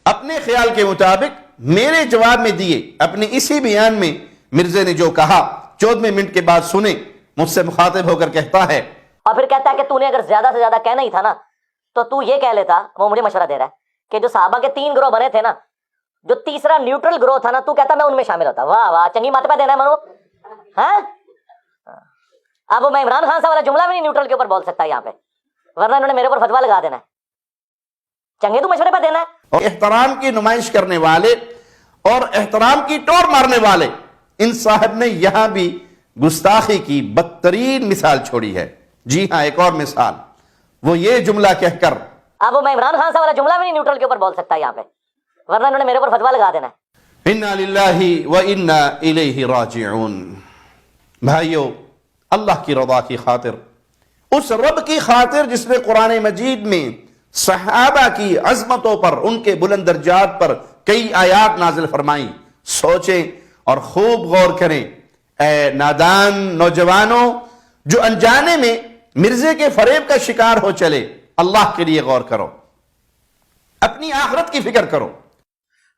اپنے خیال کے مطابق میرے جواب میں دیے، اپنے اسی بیان میں مرزا نے جو کہا 14 منٹ کے بعد سنیں، مجھ سے مخاطب ہو کر کہتا ہے، اور پھر کہتا ہے کہ تو نے اگر زیادہ سے زیادہ کہنا ہی تھا نا تو تو یہ کہہ لیتا، وہ مجھے مشورہ دے رہا ہے کہ جو صحابہ کے 3 گروہ بنے تھے نا، جو تیسرا نیوٹرل گروہ تھا نا، تو کہتا میں ان میں شامل ہوتا۔ واہ واہ، چنگی مات پہ دینا ہے منو، ہاں؟ اب وہ میں عمران خان صاحب والا جملہ بھی نہیں نیوٹرل کے اوپر بول سکتا یہاں پہ، ورنہ انہوں نے میرے اوپر فتوا لگا دینا ہے۔ چنگے تو مشورے پہ دینا ہے۔ اور احترام کی نمائش کرنے والے اور احترام کی ٹور مارنے والے، ان صاحب نے یہاں بھی گستاخی کی بدترین مثال چھوڑی ہے۔ جی ہاں، ایک اور مثال، وہ یہ جملہ کہہ کر، اب وہ میں عمران خان صاحب والا جملہ بھی نہیں نیوٹرل کے اوپر بول سکتا یہاں پہ، ورنہ انہوں نے میرے اوپر فتوا لگا دینا ہے۔ انا للہ و انا الیہ راجعون۔ بھائیو، اللہ کی رضا کی خاطر، اس رب کی خاطر جس نے قرآن مجید میں صحابہ کی عظمتوں پر، ان کے بلند درجات پر کئی آیات نازل فرمائیں، سوچیں اور خوب غور کریں۔ اے نادان نوجوانوں جو انجانے میں مرزے کے فریب کا شکار ہو چلے، اللہ کے لیے غور کرو، اپنی آخرت کی فکر کرو۔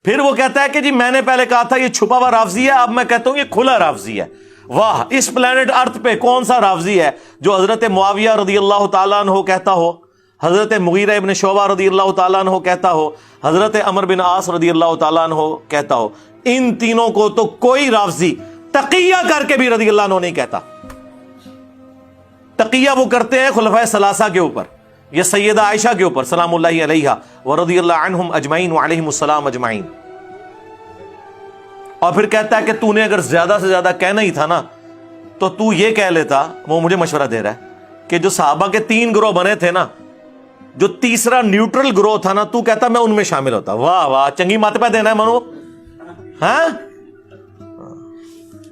پھر وہ کہتا ہے کہ جی میں نے پہلے کہا تھا یہ چھپا ہوا رافضی ہے، اب میں کہتا ہوں یہ کھلا رافضی ہے۔ واہ، اس پلانٹ ارتھ پہ کون سا رافضی ہے جو حضرت معاویہ رضی اللہ تعالیٰ عنہ کہتا ہو، حضرت مغیرہ ابن شعبہ رضی اللہ تعالیٰ عنہ کہتا ہو، حضرت عمر بن عاص رضی اللہ تعالیٰ عنہ کہتا ہو؟ ان تینوں کو تو کوئی رافضی تقیہ کر کے بھی رضی اللہ عنہ نہیں کہتا۔ تقیہ وہ کرتے ہیں خلفائے ثلاثہ کے اوپر، یہ سیدہ عائشہ کے اوپر سلام اللہ علیہا ورضی اللہ عنہم اجمعین وعلیہم السلام اجمعین۔ اور پھر کہتا ہے کہ تو نے اگر زیادہ سے زیادہ کہنا ہی تھا نا تو تو یہ کہہ لیتا، وہ مجھے مشورہ دے رہا ہے کہ جو صحابہ کے 3 گروہ بنے تھے نا، جو تیسرا نیوٹرل گروہ تھا نا، تو کہتا میں ان میں شامل ہوتا۔ واہ واہ، چنگی مات پہ دینا ہے منو، ہاں؟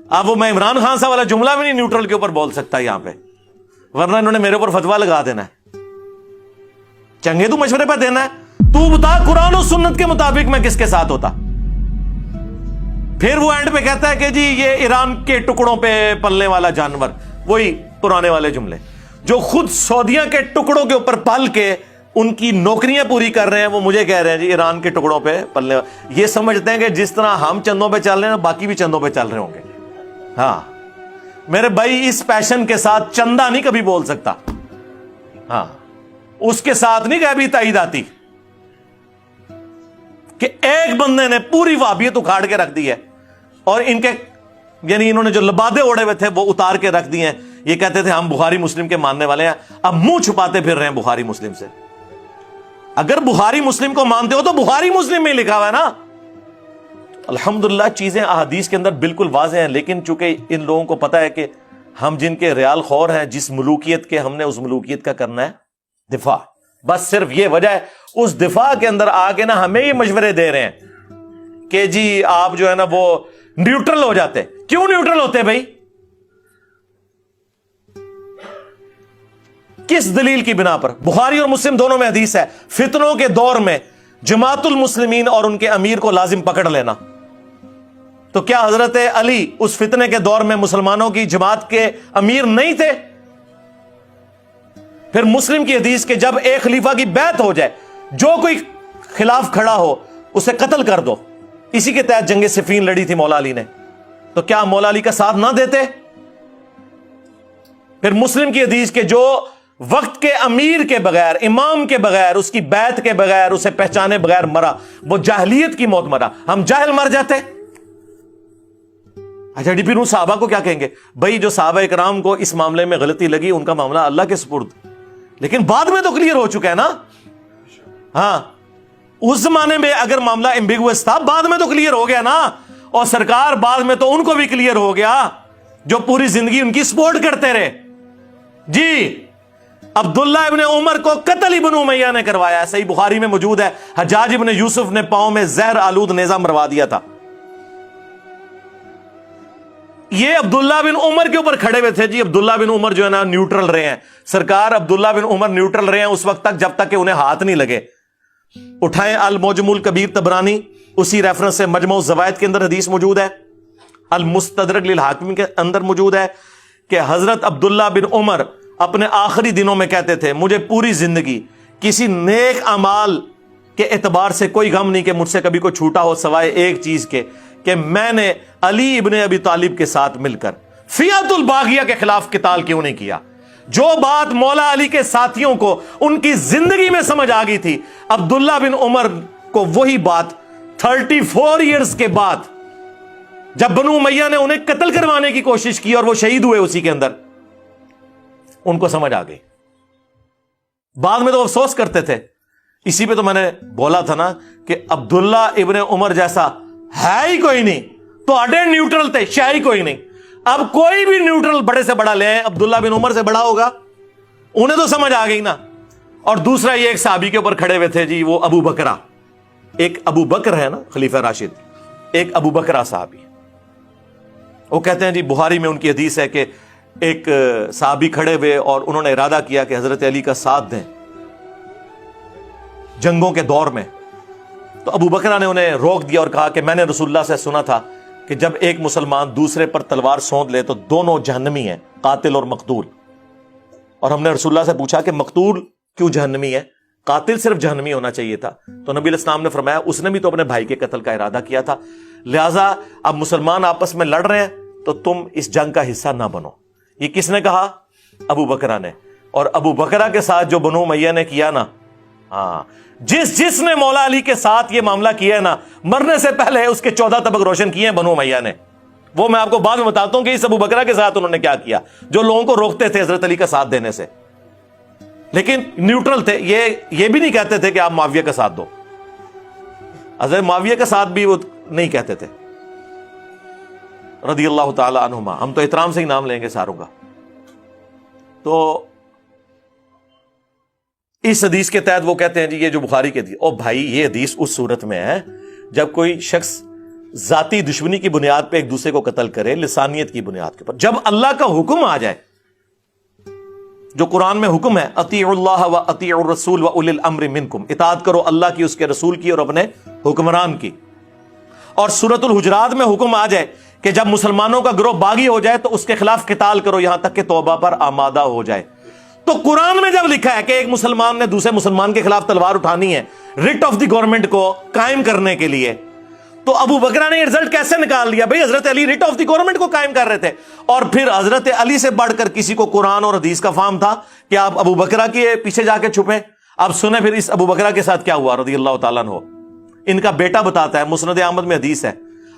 اب وہ میں عمران خان صاحب والا جملہ بھی نہیں نیوٹرل کے اوپر بول سکتا یہاں پہ، ورنہ انہوں نے میرے اوپر فتوا لگا دینا ہے۔ چنگے تو مشورے پہ دینا ہے، تو بتا قرآن و سنت کے مطابق میں کس کے ساتھ ہوتا۔ پھر وہ اینڈ پہ کہتا ہے کہ جی یہ ایران کے ٹکڑوں پہ پلنے والا جانور، وہی پرانے والے جملے، جو خود سعودیہ کے ٹکڑوں کے اوپر پل کے ان کی نوکریاں پوری کر رہے ہیں، وہ مجھے کہہ رہے ہیں جی ایران کے ٹکڑوں پہ پلنے والے۔ یہ سمجھتے ہیں کہ جس طرح ہم چندوں پہ چل رہے ہیں باقی بھی چندوں پہ چل رہے ہوں گے۔ ہاں میرے بھائی، اس پیشن کے ساتھ چندہ نہیں کبھی بول سکتا، ہاں اس کے ساتھ نہیں کبھی تائید آتی کہ ایک بندے نے پوری وہابیت اکھاڑ کے رکھ دی ہے، اور ان کے یعنی انہوں نے جو لبادے اوڑے ہوئے تھے وہ اتار کے رکھ دیے ہیں۔ یہ کہتے تھے ہم بخاری مسلم کے ماننے والے ہیں، اب منہ چھپاتے پھر رہے ہیں بخاری مسلم سے۔ اگر بخاری مسلم کو مانتے ہو تو بخاری مسلم میں لکھا ہوا ہے نا۔ الحمدللہ چیزیں احادیث کے اندر بالکل واضح ہیں، لیکن چونکہ ان لوگوں کو پتا ہے کہ ہم جن کے ریال خور ہیں، جس ملوکیت کے، ہم نے اس ملوکیت کا کرنا ہے دفاع، بس صرف یہ وجہ ہے۔ اس دفاع کے اندر آ کے نا ہمیں یہ مشورے دے رہے ہیں کہ جی آپ جو ہے نا وہ نیوٹرل ہو جاتے۔ کیوں نیوٹرل ہوتے بھائی؟ کس دلیل کی بنا پر؟ بخاری اور مسلم دونوں میں حدیث ہے، فتنوں کے دور میں جماعت المسلمین اور ان کے امیر کو لازم پکڑ لینا۔ تو کیا حضرت علی اس فتنے کے دور میں مسلمانوں کی جماعت کے امیر نہیں تھے؟ پھر مسلم کی حدیث کہ جب ایک خلیفہ کی بیعت ہو جائے، جو کوئی خلاف کھڑا ہو اسے قتل کر دو۔ اسی کے تحت جنگ صفین لڑی تھی مولا علی نے، تو کیا مولا علی کا ساتھ نہ دیتے؟ پھر مسلم کی حدیث کہ جو وقت کے امیر کے بغیر، امام کے بغیر، اس کی بیعت کے بغیر، اسے پہچانے بغیر مرا، وہ جاہلیت کی موت مرا۔ ہم جاہل مر جاتے۔ اچھا پھر ان صحابہ کو کیا کہیں گے؟ بھائی جو صحابہ اکرام کو اس معاملے میں غلطی لگی ان کا معاملہ اللہ کے سپرد، لیکن بعد میں تو کلیئر ہو چکا ہے نا۔ ہاں اس زمانے میں اگر معاملہ ایمبیگوس تھا، بعد میں تو کلیئر ہو گیا نا۔ اور سرکار بعد میں تو ان کو بھی کلیئر ہو گیا جو پوری زندگی ان کی سپورٹ کرتے رہے۔ جی عبداللہ ابن عمر کو قتل ابن امیہ نے کروایا، صحیح بخاری میں موجود ہے۔ حجاج ابن یوسف نے پاؤں میں زہر آلود نیزہ مروا دیا تھا۔ یہ عبداللہ بن عمر کے اوپر کھڑے ہوئے تھے جی۔ عبداللہ بن عمر جو ہے نا نیوٹرل رہے ہیں، سرکار عبداللہ بن عمر نیوٹرل رہے ہیں اس وقت تک جب تک کہ انہیں ہاتھ نہیں لگے۔ اٹھائیں المعجم الکبیر طبرانی، اسی ریفرنس سے مجموع الزوائد کے اندر حدیث موجود ہے، المستدرک للحاکم کے اندر موجود ہے کہ حضرت عبداللہ بن عمر اپنے آخری دنوں میں کہتے تھے مجھے پوری زندگی کسی نیک اعمال کے اعتبار سے کوئی غم نہیں کہ مجھ سے کبھی کوئی چھوٹا ہو سوائے ایک چیز کے کہ میں نے علی ابن ابی طالب کے ساتھ مل کر فیعت الباغیہ کے خلاف قتال کیوں نہیں کیا. جو بات مولا علی کے ساتھیوں کو ان کی زندگی میں سمجھ آ گئی تھی, عبداللہ بن عمر کو وہی بات 34 ایئرز کے بعد جب بنو امیہ نے انہیں قتل کروانے کی کوشش کی اور وہ شہید ہوئے اسی کے اندر, ان کو سمجھ آ گئی. بعد میں تو افسوس کرتے تھے. اسی پہ تو میں نے بولا تھا نا کہ عبداللہ ابن عمر جیسا ہے ہی کوئی نہیں, تو اڈے نیوٹرل تھے, شہ ہی کوئی نہیں. اب کوئی بھی نیوٹرل بڑے سے بڑا لے آئے, عبداللہ بن عمر سے بڑا ہوگا, انہیں تو سمجھ آ گئی نا. اور دوسرا یہ ایک صحابی کے اوپر کھڑے ہوئے تھے جی, وہ ابو بکرہ, ایک ابو بکر ہے نا خلیفہ راشد, ایک ابو بکرہ صحابی. وہ کہتے ہیں جی بخاری میں ان کی حدیث ہے کہ ایک صحابی کھڑے ہوئے اور انہوں نے ارادہ کیا کہ حضرت علی کا ساتھ دیں جنگوں کے دور میں. تو ابو بکرہ نے انہیں روک دیا اور کہا کہ میں نے رسول اللہ سے سنا تھا کہ جب ایک مسلمان دوسرے پر تلوار سونت لے تو دونوں جہنمی ہیں, قاتل اور مقتول. اور ہم نے رسول اللہ سے پوچھا کہ مقتول کیوں جہنمی ہے, قاتل صرف جہنمی ہونا چاہیے تھا. تو نبی علیہ السلام نے فرمایا اس نے بھی تو اپنے بھائی کے قتل کا ارادہ کیا تھا, لہٰذا اب مسلمان آپس میں لڑ رہے ہیں تو تم اس جنگ کا حصہ نہ بنو. یہ کس نے کہا؟ ابو بکرہ نے. اور ابو بکرہ کے ساتھ جو بنو امیہ نے کیا نا, ہاں, جس نے مولا علی کے ساتھ یہ معاملہ کیا ہے نا, مرنے سے پہلے اس کے 14 طبق روشن کیے ہیں بنو امیہ نے. وہ میں آپ کو بعد میں بتاتا ہوں کہ اس ابو بکرہ کے ساتھ انہوں نے کیا کیا, جو لوگوں کو روکتے تھے حضرت علی کا ساتھ دینے سے. لیکن نیوٹرل تھے, یہ بھی نہیں کہتے تھے کہ آپ معاویہ کا ساتھ دو. حضرت معاویہ کا ساتھ بھی وہ نہیں کہتے تھے رضی اللہ تعالی عنہما. ہم تو احترام سے ہی نام لیں گے ساروں کا. تو اس حدیث کے تحت وہ کہتے ہیں جی یہ جو بخاری کے حدیث, او بھائی یہ حدیث اس صورت میں ہے جب کوئی شخص ذاتی دشمنی کی بنیاد پہ ایک دوسرے کو قتل کرے, لسانیت کی بنیاد کے اوپر. جب اللہ کا حکم آ جائے, جو قرآن میں حکم ہے, اطیعوا اللہ و اطیعوا الرسول و اولی الامر منکم, اطاعت کرو اللہ کی, اس کے رسول کی اور اپنے حکمران کی. اور سورۃ الحجرات میں حکم آ جائے کہ جب مسلمانوں کا گروہ باغی ہو جائے تو اس کے خلاف قتال کرو یہاں تک کہ توبہ پر آمادہ ہو جائے. تو قرآن میں جب لکھا ہے کہ ایک مسلمان نے دوسرے مسلمان کے خلاف تلوار اٹھانی ہے رٹ آف دی گورنمنٹ کو قائم کرنے کے لیے, تو ابو بکرہ نے یہ رزلٹ کیسے نکال لیا؟ بھئی حضرت علی رٹ آف دی گورنمنٹ کو قائم کر رہے تھے, اور پھر حضرت علی سے بڑھ کر کسی کو قرآن اور حدیث کا فہم تھا کہ آپ ابو بکرہ کے پیچھے جا کے چھپیں. اب سنیں پھر اس ابو بکرہ کے ساتھ کیا ہوا رضی اللہ تعالیٰ عنہ. ان کا بیٹا بتاتا ہے, مسند احمد میں حدیث ہے,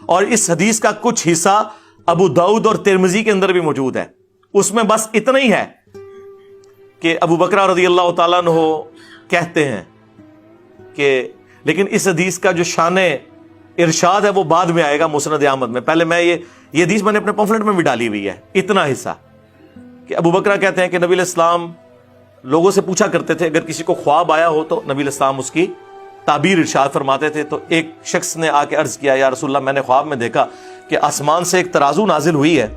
اور اس حدیث کا کچھ حصہ ابو داؤد اور ترمذی کے اندر بھی موجود ہے. اس میں بس اتنا ہی ہے کہ ابو بکرہ رضی اللہ تعالیٰ عنہ کہتے ہیں کہ, لیکن اس حدیث کا جو شان ارشاد ہے وہ بعد میں آئے گا مسند احمد میں. پہلے میں یہ حدیث میں نے اپنے پمفلٹ میں بھی ڈالی ہوئی ہے, اتنا حصہ کہ ابو بکرہ کہتے ہیں کہ نبی علیہ السلام لوگوں سے پوچھا کرتے تھے, اگر کسی کو خواب آیا ہو تو نبی علیہ السلام اس کی تعبیر ارشاد فرماتے تھے. تو ایک شخص نے آ کے عرض کیا, یا رسول اللہ میں نے خواب میں دیکھا کہ آسمان سے ایک ترازو نازل ہوئی ہے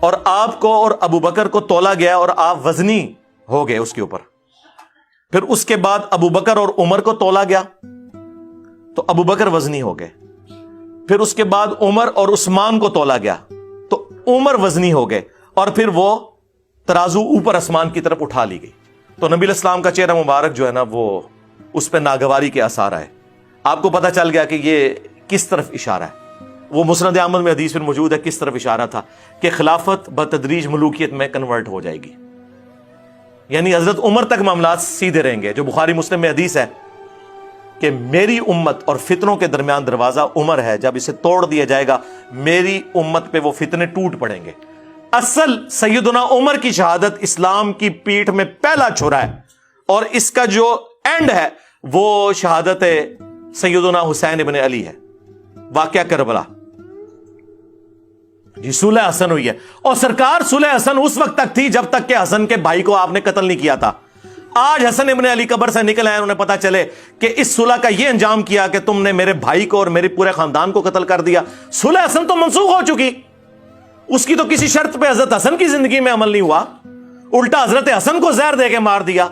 اور آپ کو اور ابو بکر کو تولا گیا اور آپ وزنی ہو گئے اس کے اوپر. پھر اس کے بعد ابو بکر اور عمر کو تولا گیا تو ابو بکر وزنی ہو گئے. پھر اس کے بعد عمر اور عثمان کو تولا گیا تو عمر وزنی ہو گئے, اور پھر وہ ترازو اوپر آسمان کی طرف اٹھا لی گئی. تو نبی علیہ السلام کا چہرہ مبارک جو ہے نا وہ اس پہ ناگواری کے آثار آئے. آپ کو پتہ چل گیا کہ یہ کس طرف اشارہ ہے. وہ مسند احمد میں حدیث میں موجود ہے کس طرف اشارہ تھا کہ خلافت بتدریج ملوکیت میں کنورٹ ہو جائے گی, یعنی حضرت عمر تک معاملات سیدھے رہیں گے. جو بخاری مسلم میں حدیث ہے کہ میری امت اور فتنوں کے درمیان دروازہ عمر ہے, جب اسے توڑ دیا جائے گا میری امت پہ وہ فتنے ٹوٹ پڑیں گے. اصل سیدنا عمر کی شہادت اسلام کی پیٹھ میں پہلا چھرا ہے, اور اس کا جو اینڈ ہے وہ شہادت سیدنا حسین ابن علی ہے. واقعہ کربلا جی صلح حسن ہوئی ہے, اور سرکار صلح حسن اس وقت تک تھی جب تک کہ حسن کے بھائی کو آپ نے قتل نہیں کیا تھا. آج حسن ابن علی قبر سے نکل آئے, انہیں پتا چلے کہ اس صلح کا یہ انجام کیا کہ تم نے میرے بھائی کو اور میرے پورے خاندان کو قتل کر دیا. صلح حسن تو منسوخ ہو چکی, اس کی تو کسی شرط پہ حضرت حسن کی زندگی میں عمل نہیں ہوا, الٹا حضرت حسن کو زہر دے کے مار دیا.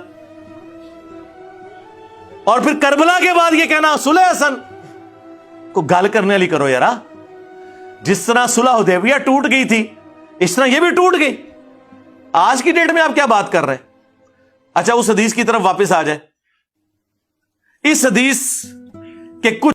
اور پھر کربلا کے بعد یہ کہنا صلح حسن کو گال کرنے والی کرو یارا. جس طرح صلح حدیبیہ ٹوٹ گئی تھی اس طرح یہ بھی ٹوٹ گئی. آج کی ڈیٹ میں آپ کیا بات کر رہے ہیں؟ اچھا اس حدیث کی طرف واپس آ جائیں. اس حدیث کے کچھ